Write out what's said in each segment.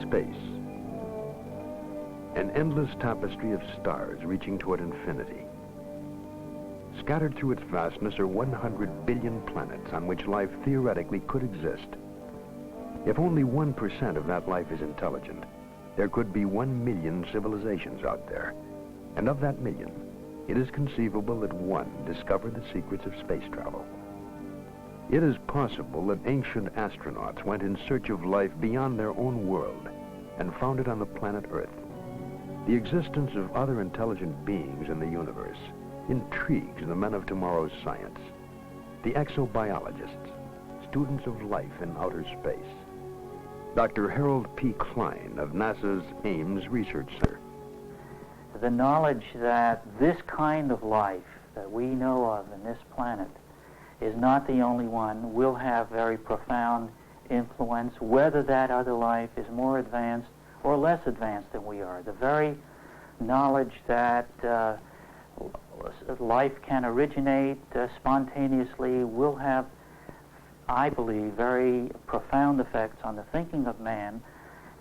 space. An endless tapestry of stars reaching toward infinity. Scattered through its vastness are 100 billion planets on which life theoretically could exist. If only 1% of that life is intelligent, there could be 1 million civilizations out there. And of that million, it is conceivable that one discovered the secrets of space travel. It is possible that ancient astronauts went in search of life beyond their own world and found it on the planet Earth. The existence of other intelligent beings in the universe intrigues the men of tomorrow's science, the exobiologists, students of life in outer space. Dr. Harold P. Klein of NASA's Ames Research Center. The knowledge that this kind of life that we know of in this planet is not the only one will have very profound influence, whether that other life is more advanced or less advanced than we are. The very knowledge that life can originate spontaneously will have, I believe, very profound effects on the thinking of man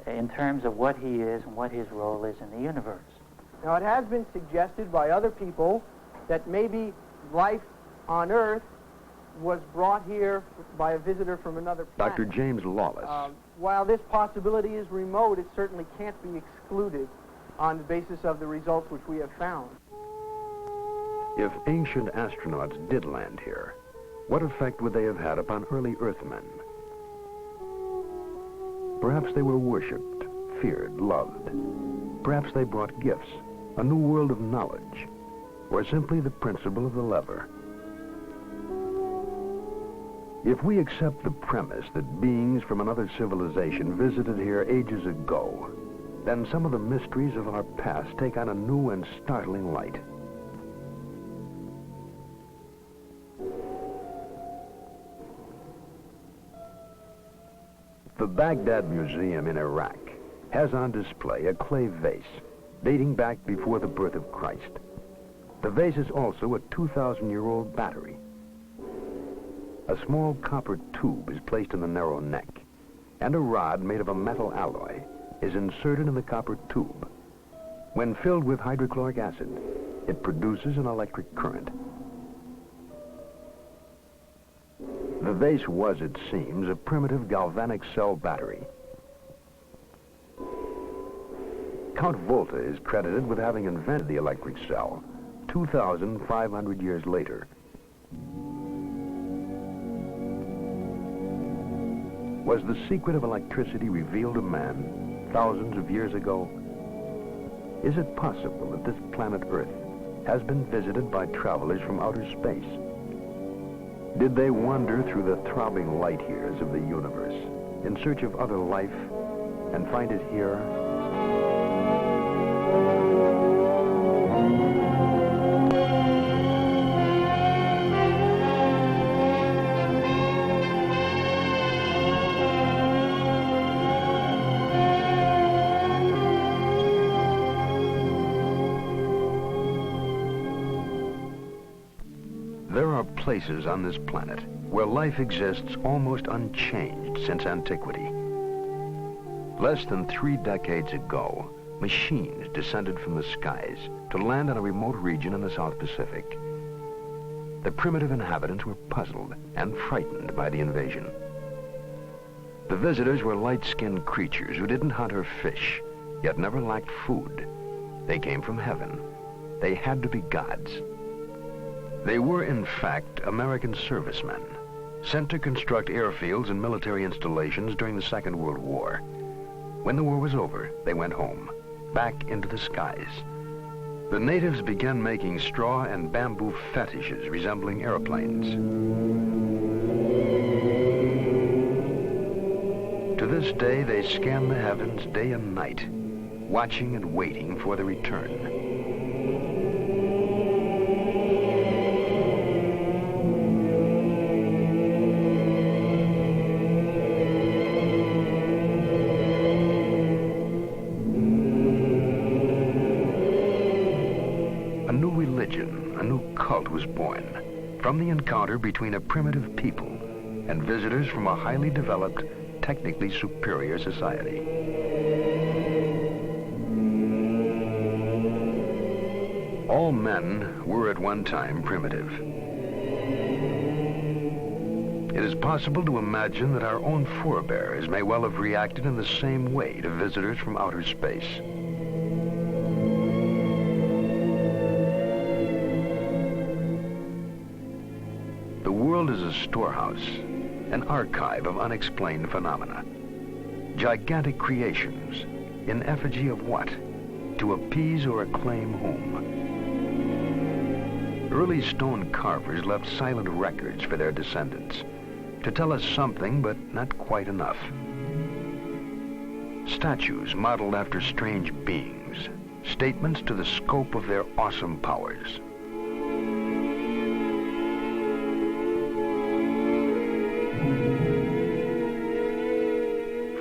in terms of what he is and what his role is in the universe. Now, it has been suggested by other people that maybe life on Earth was brought here by a visitor from another planet. Dr. James Lawless. While this possibility is remote, it certainly can't be excluded on the basis of the results which we have found. If ancient astronauts did land here, what effect would they have had upon early Earthmen? Perhaps they were worshipped, feared, loved. Perhaps they brought gifts, a new world of knowledge, or simply the principle of the lever. If we accept the premise that beings from another civilization visited here ages ago, then some of the mysteries of our past take on a new and startling light. The Baghdad Museum in Iraq has on display a clay vase dating back before the birth of Christ. The vase is also a 2,000-year-old battery. A small copper tube is placed in the narrow neck, and a rod made of a metal alloy is inserted in the copper tube. When filled with hydrochloric acid, it produces an electric current. The vase was, it seems, a primitive galvanic cell battery. Count Volta is credited with having invented the electric cell 2,500 years later. Was the secret of electricity revealed to man thousands of years ago? Is it possible that this planet Earth has been visited by travelers from outer space? Did they wander through the throbbing light years of the universe in search of other life and find it here? There are places on this planet where life exists almost unchanged since antiquity. Less than 3 decades ago, machines descended from the skies to land in a remote region in the South Pacific. The primitive inhabitants were puzzled and frightened by the invasion. The visitors were light-skinned creatures who didn't hunt or fish, yet never lacked food. They came from heaven. They had to be gods. They were, in fact, American servicemen, sent to construct airfields and military installations during the Second World War. When the war was over, they went home, back into the skies. The natives began making straw and bamboo fetishes resembling airplanes. To this day, they scan the heavens day and night, watching and waiting for the return. A new cult was born from the encounter between a primitive people and visitors from a highly developed, technically superior society. All men were at one time primitive. It is possible to imagine that our own forebears may well have reacted in the same way to visitors from outer space. The world is a storehouse, an archive of unexplained phenomena. Gigantic creations, in effigy of what? To appease or acclaim whom? Early stone carvers left silent records for their descendants, to tell us something, but not quite enough. Statues modeled after strange beings, statements to the scope of their awesome powers.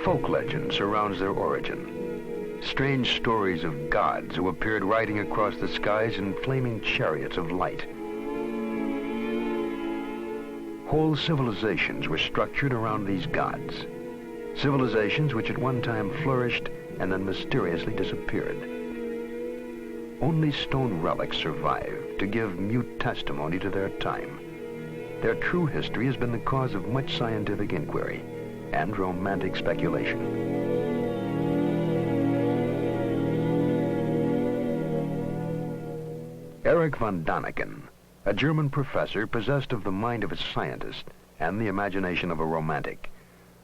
Folk legend surrounds their origin. Strange stories of gods who appeared riding across the skies in flaming chariots of light. Whole civilizations were structured around these gods. Civilizations which at one time flourished and then mysteriously disappeared. Only stone relics survive to give mute testimony to their time. Their true history has been the cause of much scientific inquiry and romantic speculation. Erich von Däniken, a German professor possessed of the mind of a scientist and the imagination of a romantic,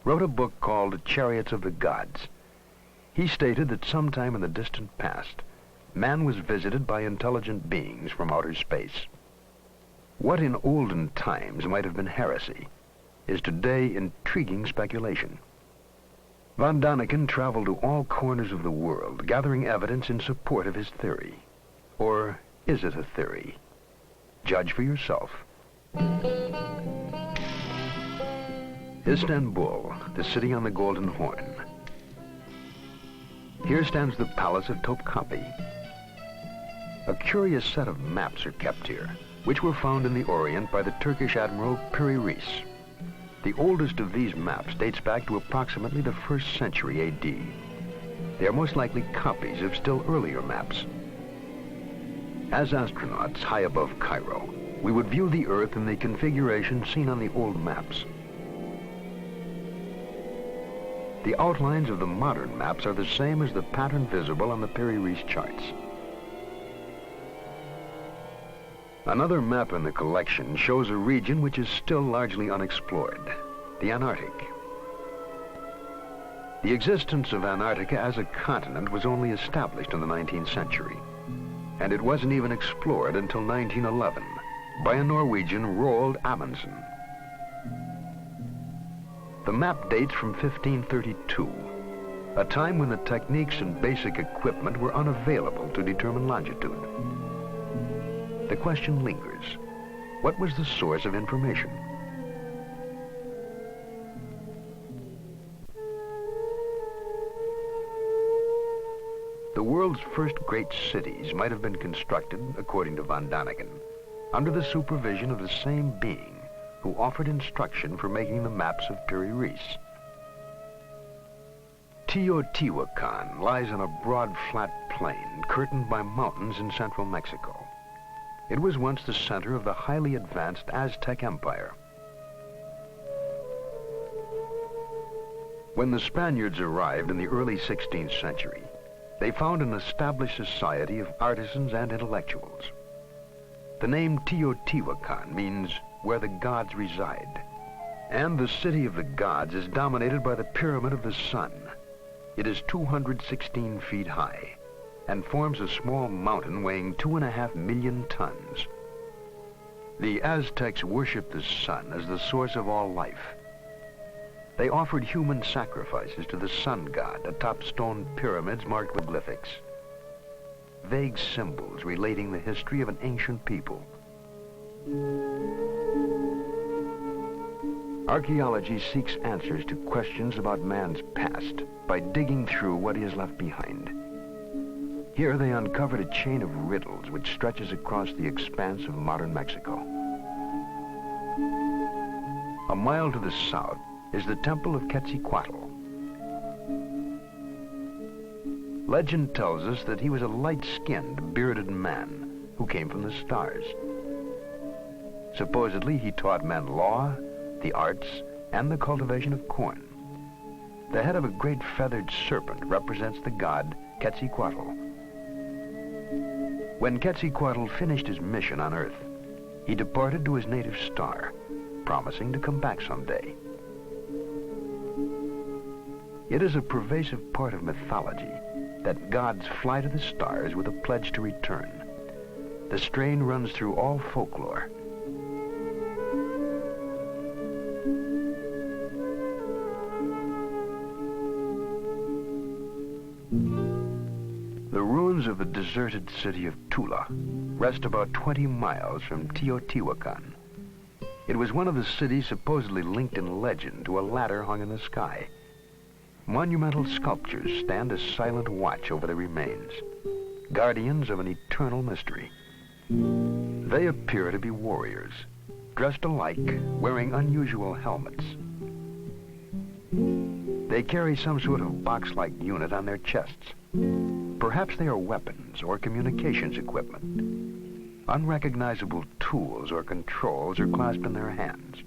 wrote a book called Chariots of the Gods. He stated that sometime in the distant past, man was visited by intelligent beings from outer space. What in olden times might have been heresy is today intriguing speculation. Von Däniken traveled to all corners of the world, gathering evidence in support of his theory. Or is it a theory? Judge for yourself. Istanbul, the city on the Golden Horn. Here stands the Palace of Topkapi. A curious set of maps are kept here, which were found in the Orient by the Turkish Admiral Reis. The oldest of these maps dates back to approximately the 1st century AD. They are most likely copies of still earlier maps. As astronauts high above Cairo, we would view the Earth in the configuration seen on the old maps. The outlines of the modern maps are the same as the pattern visible on the Reis charts. Another map in the collection shows a region which is still largely unexplored, the Antarctic. The existence of Antarctica as a continent was only established in the 19th century, and it wasn't even explored until 1911 by a Norwegian, Roald Amundsen. The map dates from 1532, a time when the techniques and basic equipment were unavailable to determine longitude. The question lingers. What was the source of information? The world's first great cities might have been constructed, according to von Däniken, under the supervision of the same being who offered instruction for making the maps of Reis. Teotihuacan lies on a broad, flat plain curtained by mountains in central Mexico. It was once the center of the highly advanced Aztec Empire. When the Spaniards arrived in the early 16th century, they found an established society of artisans and intellectuals. The name Teotihuacan means where the gods reside. And the city of the gods is dominated by the Pyramid of the Sun. It is 216 feet high and forms a small mountain weighing 2.5 million tons. The Aztecs worshipped the sun as the source of all life. They offered human sacrifices to the sun god atop stone pyramids marked with glyphics, vague symbols relating the history of an ancient people. Archaeology seeks answers to questions about man's past by digging through what he has left behind. Here they uncovered a chain of riddles which stretches across the expanse of modern Mexico. A mile to the south is the Temple of Quetzalcoatl. Legend tells us that he was a light-skinned, bearded man who who came from the stars. Supposedly, he taught men law, the arts, and the cultivation of corn. The head of a great feathered serpent represents the god Quetzalcoatl. When Quetzalcoatl finished his mission on Earth, he departed to his native star, promising to come back someday. It is a pervasive part of mythology that gods fly to the stars with a pledge to return. The strain runs through all folklore. The ruins of the deserted city of Tula rest about 20 miles from Pt.1. It was one of the cities supposedly linked in legend to a ladder hung in the sky. Monumental sculptures stand as silent watch over the remains, guardians of an eternal mystery. They appear to be warriors, dressed alike, wearing unusual helmets. They carry some sort of box-like unit on their chests. Perhaps they are weapons or communications equipment. Unrecognizable tools or controls are clasped in their hands.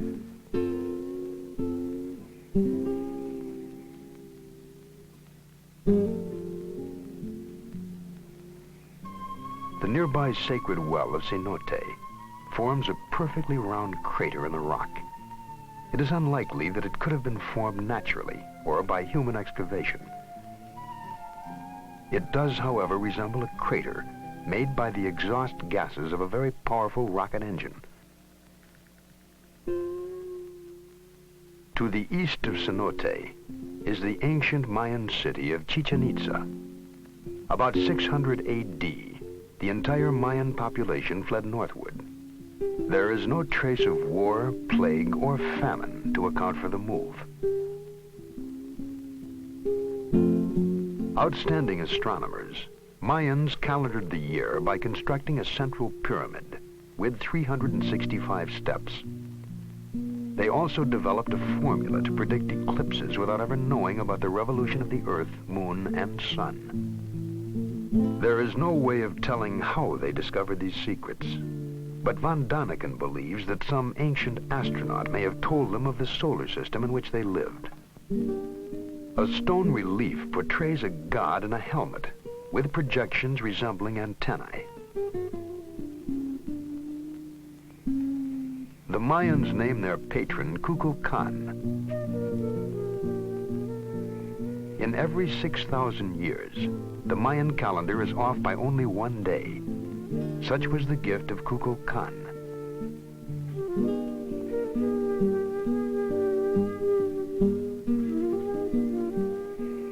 The nearby sacred well of Cenote forms a perfectly round crater in the rock. It is unlikely that it could have been formed naturally or by human excavation. It does, however, resemble a crater made by the exhaust gases of a very powerful rocket engine. To the east of Cenote is the ancient Mayan city of Chichen Itza. About 600 A.D., the entire Mayan population fled northward. There is no trace of war, plague, or famine to account for the move. Outstanding astronomers, Mayans calendared the year by constructing a central pyramid with 365 steps. They also developed a formula to predict eclipses without ever knowing about the revolution of the Earth, Moon, and Sun. There is no way of telling how they discovered these secrets, but von Daniken believes that some ancient astronaut may have told them of the solar system in which they lived. A stone relief portrays a god in a helmet with projections resembling antennae. The Mayans name their patron Kukulkan. In every 6,000 years, the Mayan calendar is off by only one day. Such was the gift of Kukulkan.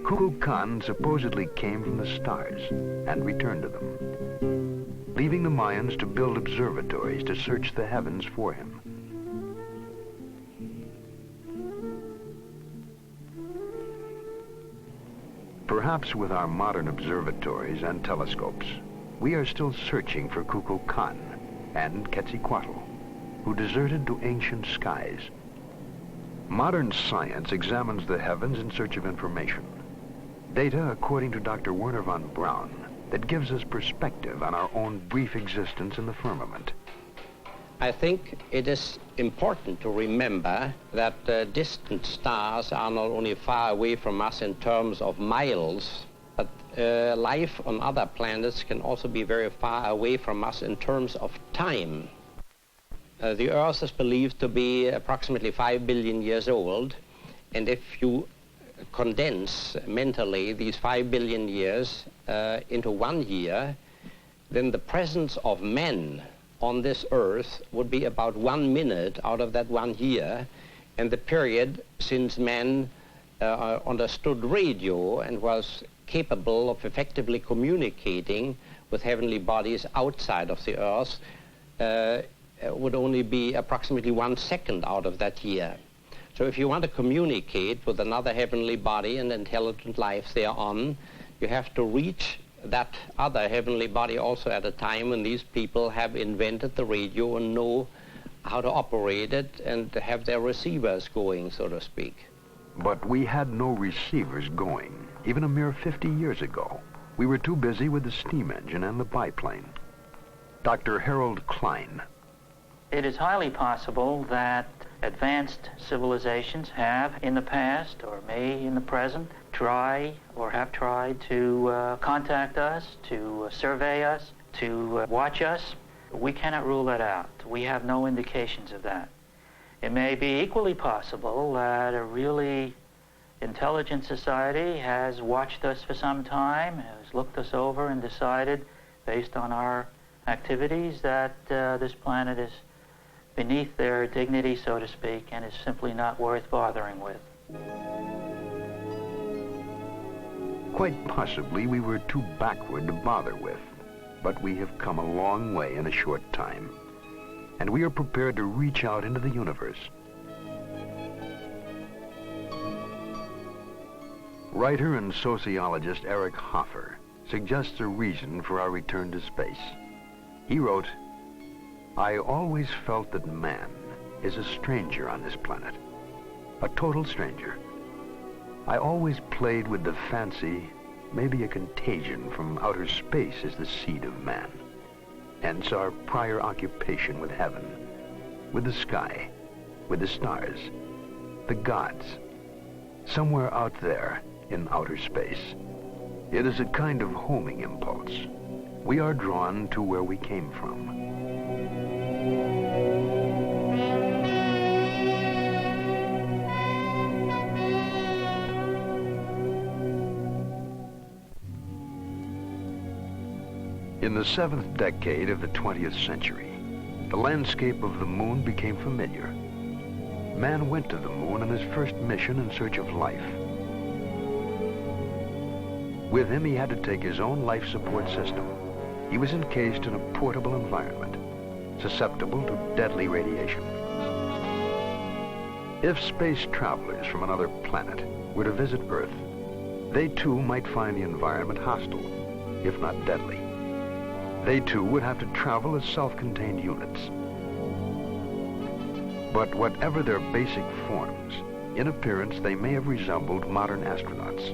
Kukulkan supposedly came from the stars and returned to them, leaving the Mayans to build observatories to search the heavens for him. Perhaps with our modern observatories and telescopes, we are still searching for Kukulkan and Quetzalcoatl, who deserted to ancient skies. Modern science examines the heavens in search of information. Data, according to Dr. Werner von Braun, that gives us perspective on our own brief existence in the firmament. I think it is important to remember that distant stars are not only far away from us in terms of miles, but life on other planets can also be very far away from us in terms of time. The Earth is believed to be approximately 5 billion years old, and if you condense mentally these 5 billion years into 1 year, then the presence of men on this Earth would be about 1 minute out of that 1 year, and the period since man understood radio and was capable of effectively communicating with heavenly bodies outside of the Earth would only be approximately 1 second out of that year. So if you want to communicate with another heavenly body and intelligent life thereon, you have to reach that other heavenly body also at a time when these people have invented the radio and know how to operate it and have their receivers going, so to speak. But we had no receivers going, even a mere 50 years ago. We were too busy with the steam engine and the biplane. Dr. Harold Klein. It is highly possible that advanced civilizations have in the past, or may in the present, try or have tried to contact us, to survey us, to watch us. We cannot rule that out. We have no indications of that. It may be equally possible that a really intelligent society has watched us for some time, has looked us over and decided, based on our activities, that this planet is beneath their dignity, so to speak, and is simply not worth bothering with. Quite possibly we were too backward to bother with, but we have come a long way in a short time, and we are prepared to reach out into the universe. Writer and sociologist Erich suggests a reason for our return to space. He wrote, "I always felt that man is a stranger on this planet, a total stranger. I always played with the fancy, maybe a contagion from outer space is the seed of man. Hence our prior occupation with heaven, with the sky, with the stars, the gods, somewhere out there in outer space. It is a kind of homing impulse. We are drawn to where we came from." In the 7th decade of the 20th century, the landscape of the moon became familiar. Man went to the moon on his first mission in search of life. With him, he had to take his own life support system. He was encased in a portable environment, susceptible to deadly radiation. If space travelers from another planet were to visit Earth, they too might find the environment hostile, if not deadly. They too would have to travel as self-contained units. But whatever their basic forms, in appearance they may have resembled modern astronauts.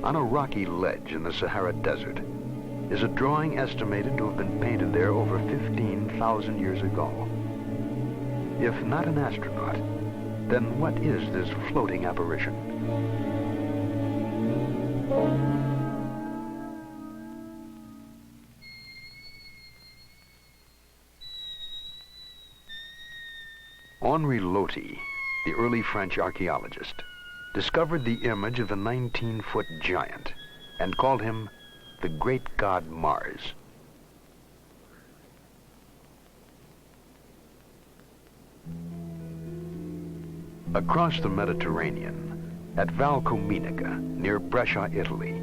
On a rocky ledge in the Sahara Desert is a drawing estimated to have been painted there over 15,000 years ago. If not an astronaut, then what is this floating apparition? Henri Loti, the early French archaeologist, discovered the image of a 19-foot giant and called him the great god Mars. Across the Mediterranean, at Valcominica, near Brescia, Italy,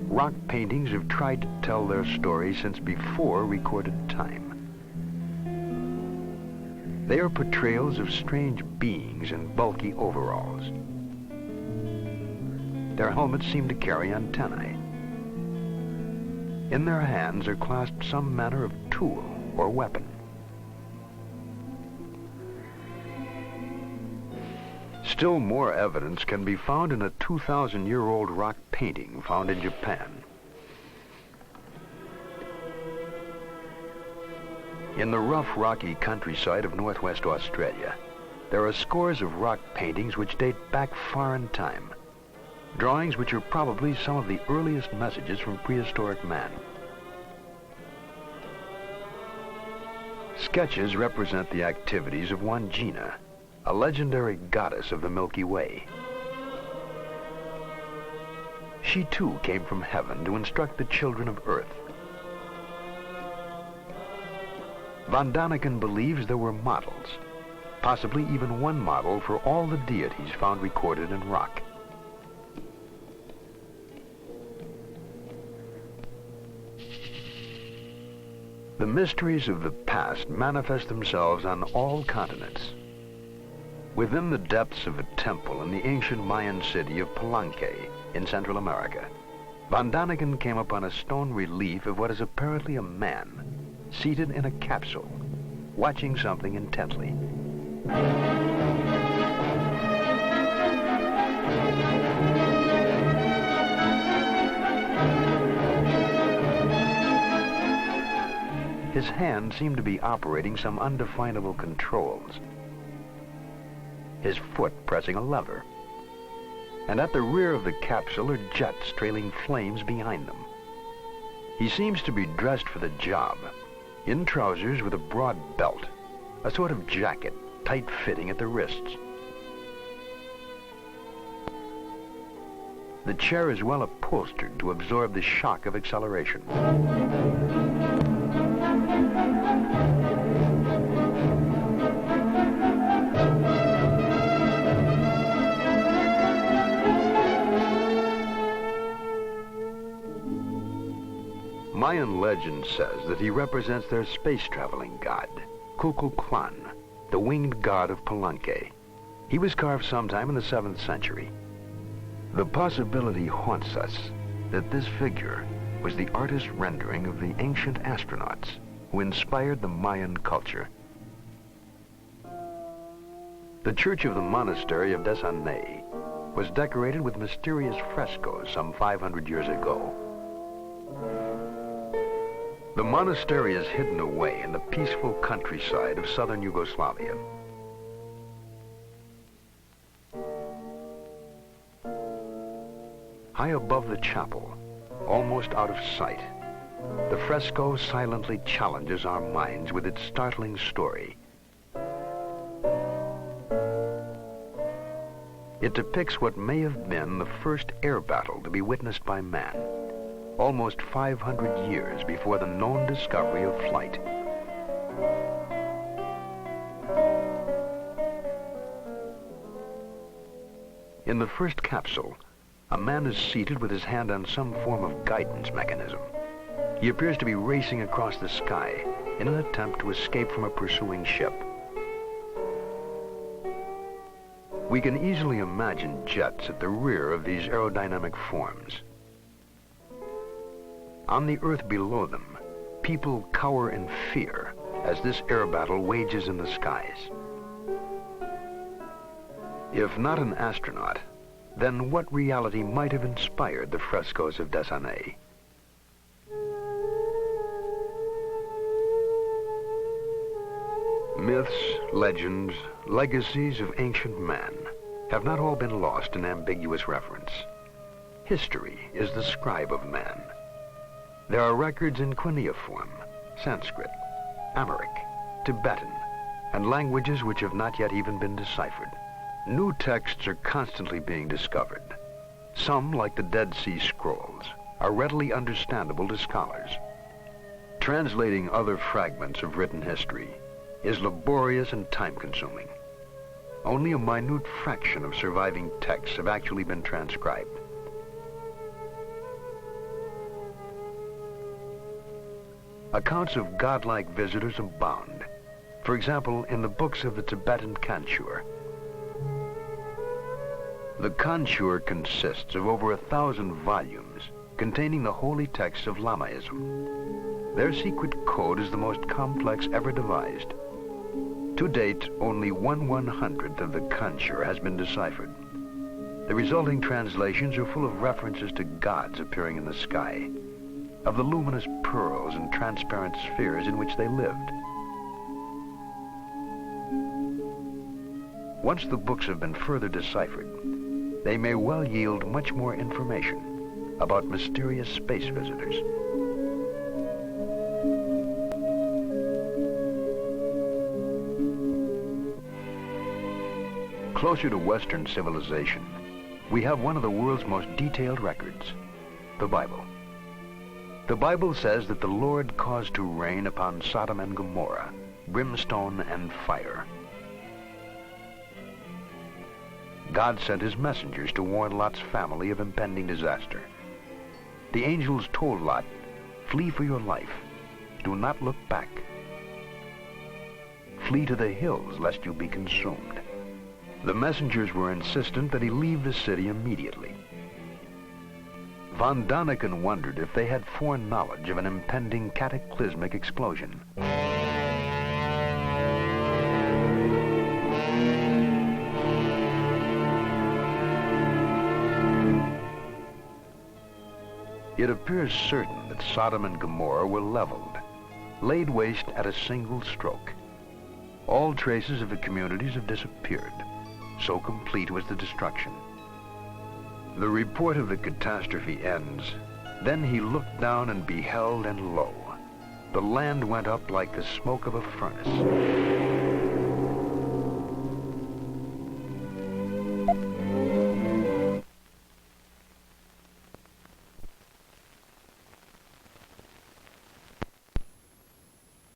rock paintings have tried to tell their story since before recorded time. They are portrayals of strange beings in bulky overalls. Their helmets seem to carry antennae. In their hands are clasped some manner of tool or weapon. Still more evidence can be found in a 2,000-year-old rock painting found in Japan. In the rough, rocky countryside of northwest Australia, there are scores of rock paintings which date back far in time. Drawings which are probably some of the earliest messages from prehistoric man. Sketches represent the activities of one Gina, a legendary goddess of the Milky Way. She too came from heaven to instruct the children of Earth. Von Daniken believes there were models, possibly even one model for all the deities found recorded in rock. The mysteries of the past manifest themselves on all continents. Within the depths of a temple in the ancient Mayan city of Palenque in Central America, Von Daniken came upon a stone relief of what is apparently a man, seated in a capsule, watching something intently. His hand seemed to be operating some undefinable controls. His foot pressing a lever. And at the rear of the capsule are jets trailing flames behind them. He seems to be dressed for the job, in trousers with a broad belt, a sort of jacket, tight-fitting at the wrists. The chair is well upholstered to absorb the shock of acceleration. Mayan legend says that he represents their space-traveling god, Kukulkan, the winged god of Palenque. He was carved sometime in the 7th century. The possibility haunts us that this figure was the artist's rendering of the ancient astronauts who inspired the Mayan culture. The church of the monastery of Desanay was decorated with mysterious frescoes some 500 years ago. The monastery is hidden away in the peaceful countryside of southern Yugoslavia. High above the chapel, almost out of sight, the fresco silently challenges our minds with its startling story. It depicts what may have been the first air battle to be witnessed by man, almost 500 years before the known discovery of flight. In the first capsule, a man is seated with his hand on some form of guidance mechanism. He appears to be racing across the sky in an attempt to escape from a pursuing ship. We can easily imagine jets at the rear of these aerodynamic forms. On the earth below them, people cower in fear as this air battle wages in the skies. If not an astronaut, then what reality might have inspired the frescoes of Desanay? Myths, legends, legacies of ancient man have not all been lost in ambiguous reference. History is the scribe of man. There are records in cuneiform, Sanskrit, Amharic, Tibetan, and languages which have not yet even been deciphered. New texts are constantly being discovered. Some, like the Dead Sea Scrolls, are readily understandable to scholars. Translating other fragments of written history is laborious and time-consuming. Only a minute fraction of surviving texts have actually been transcribed. Accounts of godlike visitors abound. For example, in the books of the Tibetan Kanchur. The Kanchur consists of over 1,000 volumes containing the holy texts of Lamaism. Their secret code is the most complex ever devised. To date, only 1/100th of the Kanchur has been deciphered. The resulting translations are full of references to gods appearing in the sky, of the luminous pearls and transparent spheres in which they lived. Once the books have been further deciphered, they may well yield much more information about mysterious space visitors. Closer to Western civilization, we have one of the world's most detailed records, the Bible. The Bible says that the Lord caused to rain upon Sodom and Gomorrah brimstone and fire. God sent his messengers to warn Lot's family of impending disaster. The angels told Lot, "Flee for your life. Do not look back. Flee to the hills lest you be consumed." The messengers were insistent that he leave the city immediately. Von Daniken wondered if they had foreknowledge of an impending cataclysmic explosion. It appears certain that Sodom and Gomorrah were leveled, laid waste at a single stroke. All traces of the communities have disappeared. So complete was the destruction. The report of the catastrophe ends. Then he looked down and beheld, and lo, the land went up like the smoke of a furnace.